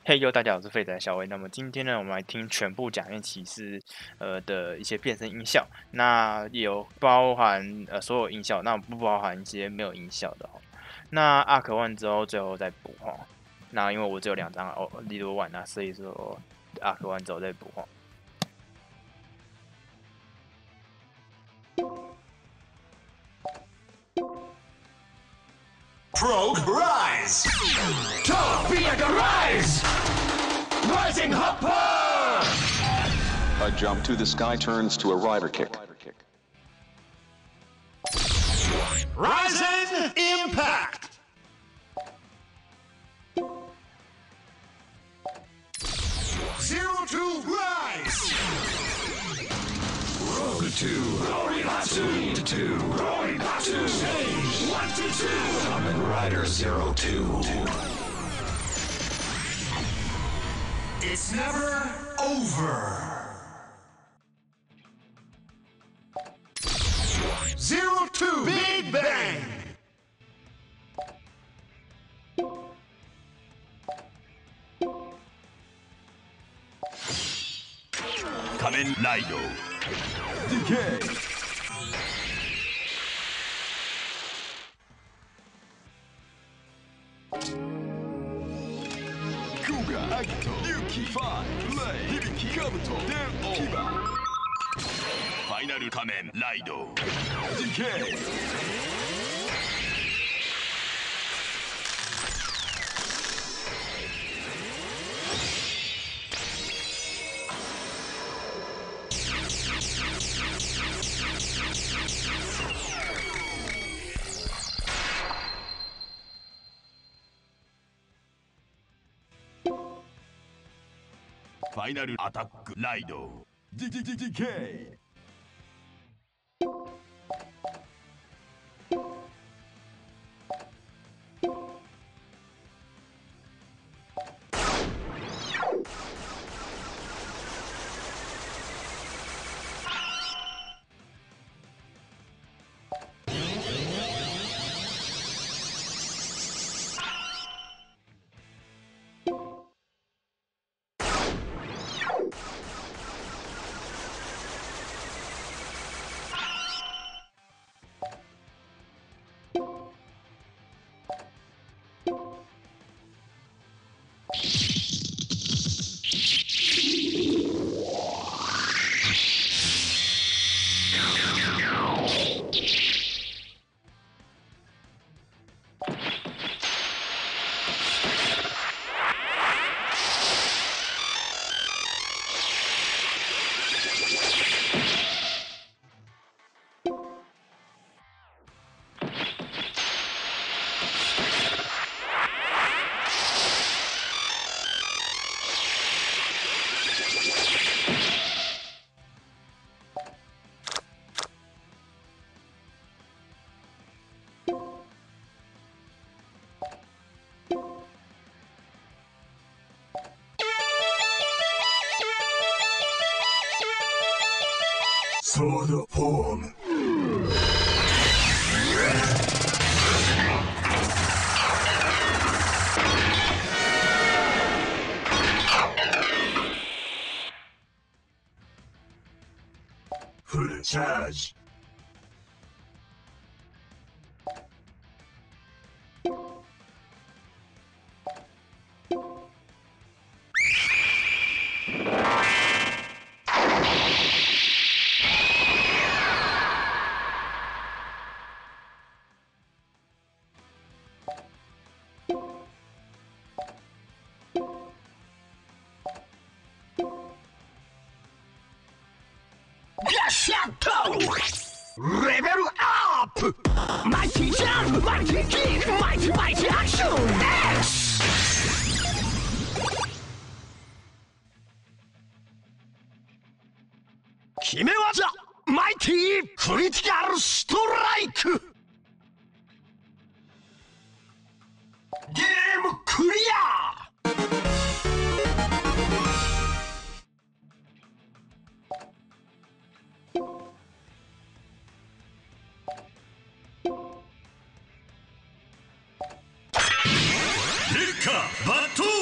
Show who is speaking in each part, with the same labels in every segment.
Speaker 1: 嘿呦，大家好，我是废仔小薇。那么今天呢，我们来听全部假面骑士的一些变身音效，那也有包含所有音效，那不包含一些没有音效的哦。那阿克万之后最后再补哈。那因为我只有2张哦，利多万啊，所以说阿克万之后再补哈。
Speaker 2: Frog rise! Top be at the rise! Rising hopper!
Speaker 3: A jump to the sky turns to a rider kick.
Speaker 2: Rising impact! Zero to rise! Rogue 2, Rory Batsu to 2, Rory Batsu change 1 to 2, Kamen Rider 02. It's never over. 02 Big Bang! Kamen Rider Decay! Kuga, Agito, Yuki, Fai, Lei, Hibiki, Kabuto, Den-O, Kiba. Final Kamen Rider Decay! Final Attack Rider Decay! Sword form. Full charge. Level up! Mighty jump, mighty kick, mighty action! X! Kimewaza! Mighty critical strike! Game clear! Hikka Batu!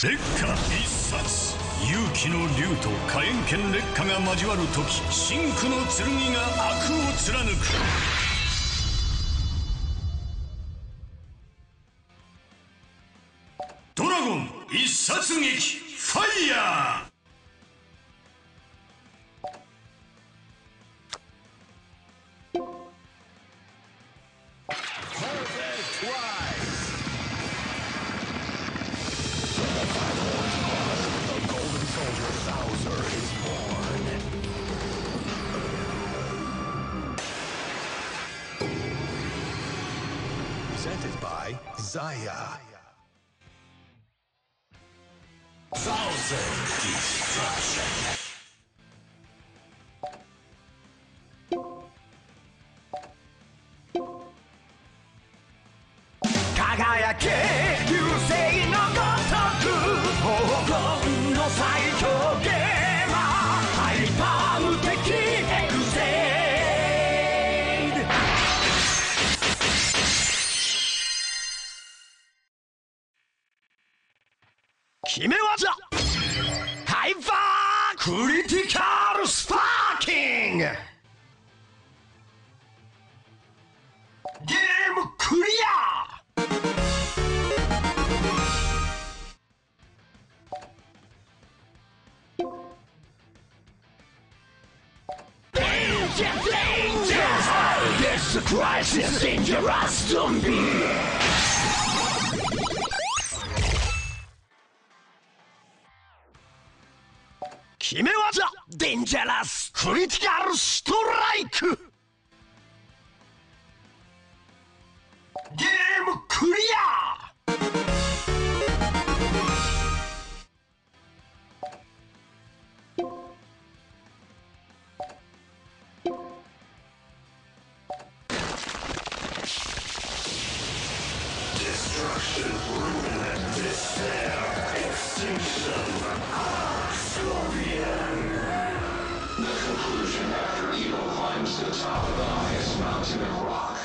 Speaker 4: 烈火一殺。勇気の竜と火炎剣烈火が交わる時、真紅の剣が悪を貫く。ドラゴン一殺撃ファイヤー。
Speaker 2: Presented by Zaya. Thousand Destruction.
Speaker 5: 輝け流星のごとく黄金の最強ゲーマーハイパー無敵エクゼイド決め技ハイパークリティカルスパーキングゲームクリアThis crisis dangerous zombie 決め技デンジャラスクリティカルストライクゲームクリア
Speaker 2: Destruction, ruin, and despair. Extinction. Scorpion. The conclusion after evil climbs to the top of the highest mountain in rock.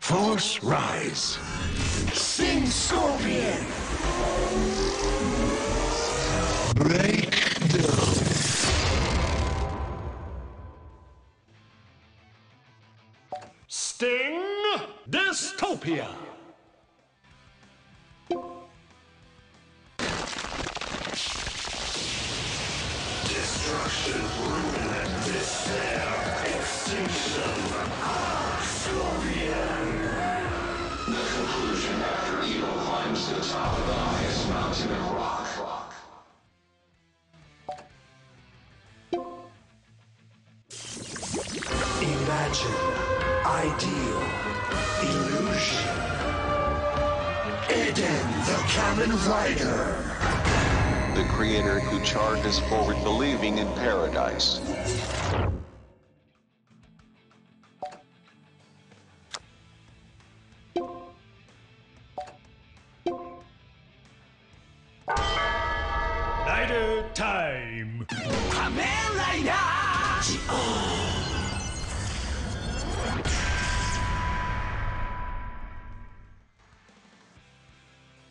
Speaker 2: Force rise. Sing Scorpion. Breakdown.
Speaker 4: Sting Dystopia.
Speaker 2: Destruction, ruin, and despair. Extinction. Scorpion. The conclusion after evil climbs to the top of the highest mountain in rock. Imagine. Ideal. Illusion. Eden, the Kamen Rider.
Speaker 3: The creator who charges forward believing in paradise.
Speaker 4: Rider time.
Speaker 5: Kamen Rider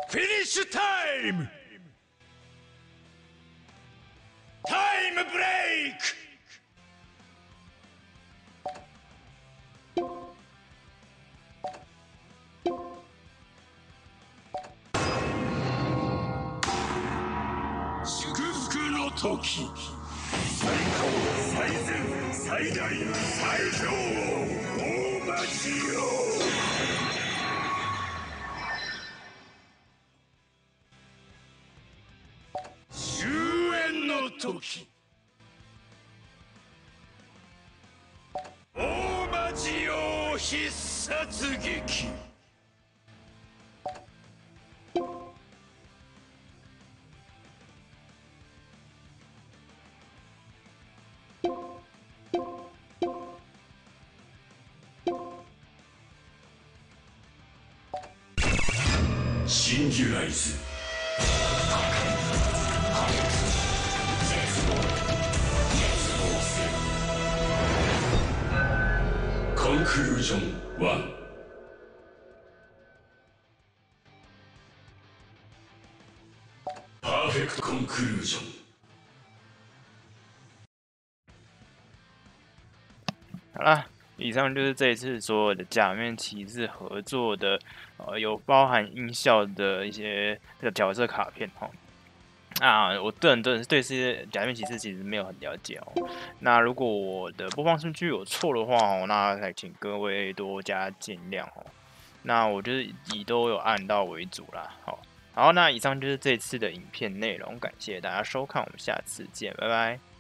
Speaker 4: Finish time. Time break. Shukufuku no toki. 最高最善最大最強大町よ終焉の時大町よ必殺撃シンギュライズコンクルージョン1パーフェクトコンクルージョン。
Speaker 1: 好啦，以上就是这一次所有的假面骑士合作的，有包含音效的一些这个角色卡片哈。我个人真的是对这些假面骑士其实没有很了解哦。那如果我的播放顺序有错的话哦，那还请各位多加见谅哦。那我就是以都有按到为主啦。好，那以上就是这次的影片内容，感谢大家收看，我们下次见，拜拜。